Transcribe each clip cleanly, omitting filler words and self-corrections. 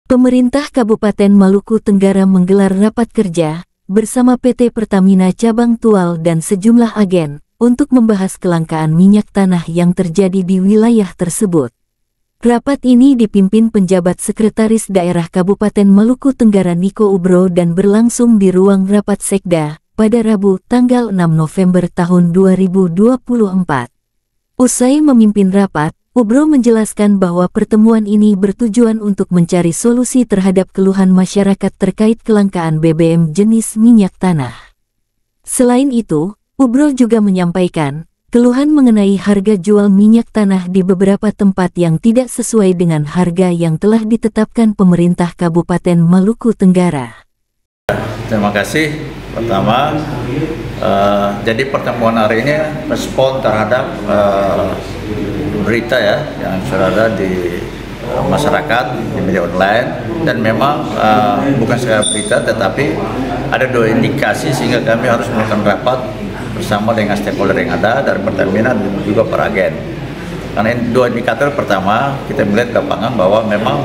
Pemerintah Kabupaten Maluku Tenggara menggelar rapat kerja bersama PT Pertamina Cabang Tual dan sejumlah agen untuk membahas kelangkaan minyak tanah yang terjadi di wilayah tersebut. Rapat ini dipimpin penjabat Sekretaris Daerah Kabupaten Maluku Tenggara Niko Ubro dan berlangsung di ruang rapat Sekda pada Rabu tanggal 6 November tahun 2024. Usai memimpin rapat, Ubro menjelaskan bahwa pertemuan ini bertujuan untuk mencari solusi terhadap keluhan masyarakat terkait kelangkaan BBM jenis minyak tanah. Selain itu, Ubro juga menyampaikan keluhan mengenai harga jual minyak tanah di beberapa tempat yang tidak sesuai dengan harga yang telah ditetapkan pemerintah Kabupaten Maluku Tenggara. Terima kasih. Pertama, jadi pertemuan hari ini respon terhadap berita ya yang sudah ada di masyarakat di media online, dan memang bukan sekedar berita tetapi ada dua indikasi sehingga kami harus melakukan rapat bersama dengan stakeholder yang ada dari Pertamina dan juga para agen. Karena dua indikator, pertama kita melihat lapangan bahwa memang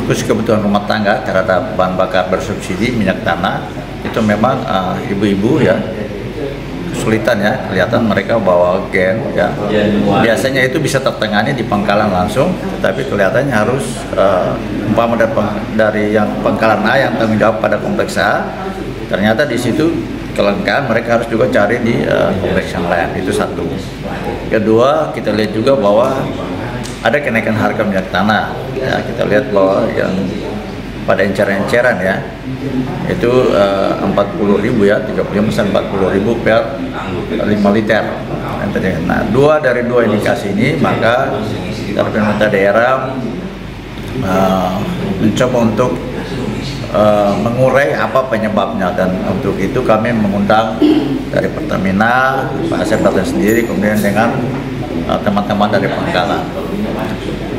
khusus kebutuhan rumah tangga terhadap bahan bakar bersubsidi minyak tanah itu memang ibu-ibu ya kesulitan ya, kelihatan mereka bawa gen ya. Biasanya itu bisa tertangani di pangkalan langsung, tetapi kelihatannya harus umpama dari yang pangkalan A yang tanggung jawab pada kompleks A, ternyata di situ kelangkaan, mereka harus juga cari di kompleks yang lain. Itu satu. Kedua, kita lihat juga bahwa ada kenaikan harga minyak tanah ya. Kita lihat bahwa yang pada encer-enceran ya itu 40.000 ya, 35 sampai 40.000 per 5 liter. Nah, dari dua indikasi ini maka dari pemerintah daerah mencoba untuk mengurai apa penyebabnya, dan untuk itu kami mengundang dari Pertamina, Pak Asep datang sendiri, kemudian dengan teman-teman dari pangkalan.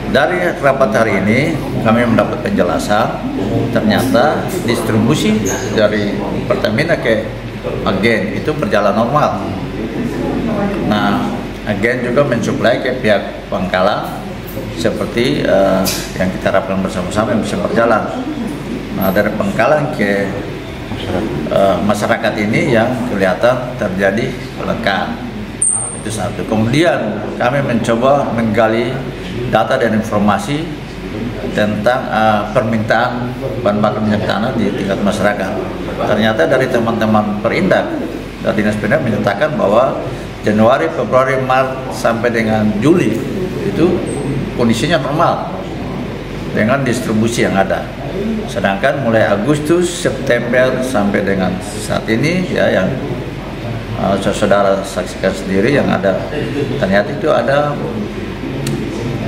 Dari rapat hari ini kami mendapat penjelasan ternyata distribusi dari Pertamina ke agen itu berjalan normal. Nah, agen juga mensuplai ke pihak pangkalan seperti yang kita harapkan bersama-sama bisa berjalan. Nah, dari pangkalan ke masyarakat ini yang kelihatan terjadi kelangkaan. Itu satu. Kemudian kami mencoba menggali data dan informasi tentang permintaan bahan bakar minyak tanah di tingkat masyarakat. Ternyata dari teman-teman Perindak dari Dinas Perindak menyatakan bahwa Januari, Februari, Maret sampai dengan Juli itu kondisinya normal dengan distribusi yang ada. Sedangkan mulai Agustus, September sampai dengan saat ini ya yang saudara saksikan sendiri yang ada, ternyata itu ada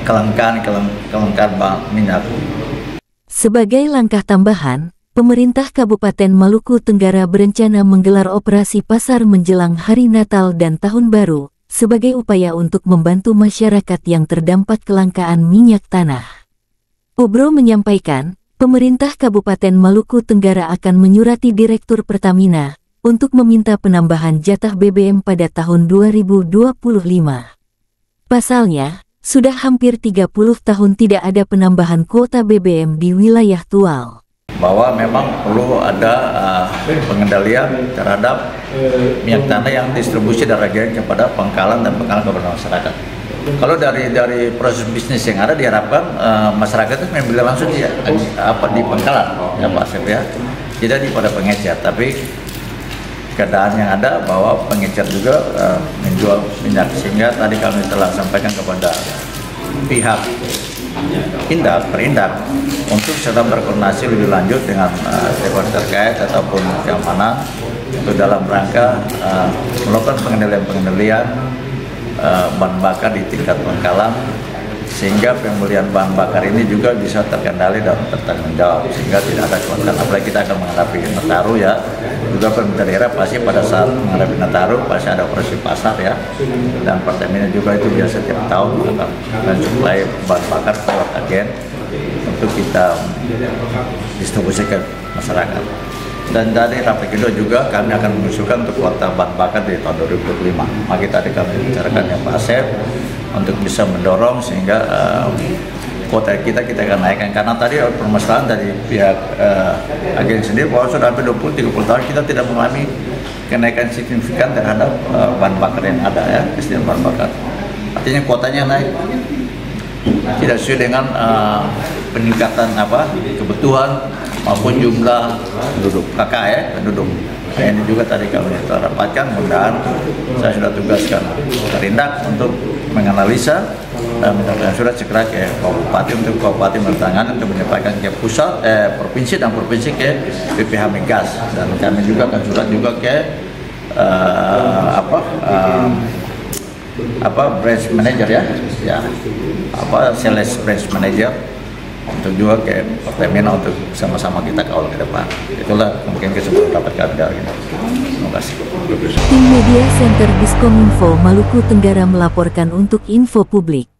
kelangkaan minyak. Sebagai langkah tambahan, pemerintah Kabupaten Maluku Tenggara berencana menggelar operasi pasar menjelang Hari Natal dan Tahun Baru sebagai upaya untuk membantu masyarakat yang terdampak kelangkaan minyak tanah. Ubro menyampaikan, pemerintah Kabupaten Maluku Tenggara akan menyurati Direktur Pertamina untuk meminta penambahan jatah BBM pada tahun 2025. Pasalnya, sudah hampir 30 tahun tidak ada penambahan kuota BBM di wilayah Tual. Bahwa memang perlu ada pengendalian terhadap minyak tanah yang distribusi dari agen kepada pangkalan dan pangkalan kepada masyarakat. Kalau dari proses bisnis yang ada diharapkan masyarakat itu membeli langsung di pangkalan ya Pak Asep ya, tidak di pada pengecer. Tapi keadaan yang ada bahwa pengecer juga menjual minyak, sehingga tadi kami telah sampaikan kepada pihak Perindak untuk sedang berkoordinasi lebih lanjut dengan stakeholder terkait ataupun keamanan untuk dalam rangka melakukan pengendalian bahan bakar di tingkat pangkalan, sehingga pembelian bahan bakar ini juga bisa terkendali dan bertanggung jawab, sehingga tidak ada kelangkaan. Apalagi kita akan menghadapi Nataru ya, juga pemerintah daerah pasti pada saat menghadapi Nataru pasti ada operasi pasar ya, dan Pertamina juga itu biasa tiap tahun akan mensuplai bahan bakar lewat agen untuk kita distribusikan masyarakat. Dan dari rapat kedua juga kami akan mengusulkan untuk kuota bahan bakar di tahun 2025. Maka tadi kami bicarakan dengan Pak Asep untuk bisa mendorong sehingga kuota kita akan naikkan, karena tadi permasalahan dari pihak agen sendiri bahwa sudah hampir 20-30 tahun kita tidak mengalami kenaikan signifikan terhadap bahan bakar yang ada ya, kesediaan bahan bakar. Artinya kuotanya naik tidak sesuai dengan peningkatan kebutuhan maupun jumlah penduduk penduduk. Nah, ini juga tadi kami telah dapatkan, mudah-mudahan saya sudah tugaskan Perindak untuk menganalisa dan menyampaikan surat segera ke Kabupaten untuk Kabupaten bertangan untuk menyampaikan ke pusat, provinsi dan provinsi ke BPH Migas, dan kami juga akan surat juga ke branch manager sales branch manager, untuk juga ke Pertamina untuk sama-sama kita kawal ke depan. Itulah mungkin kesempatan dapat kami dari ini. Terima kasih. Tim Media Center Diskominfo Maluku Tenggara melaporkan untuk info publik.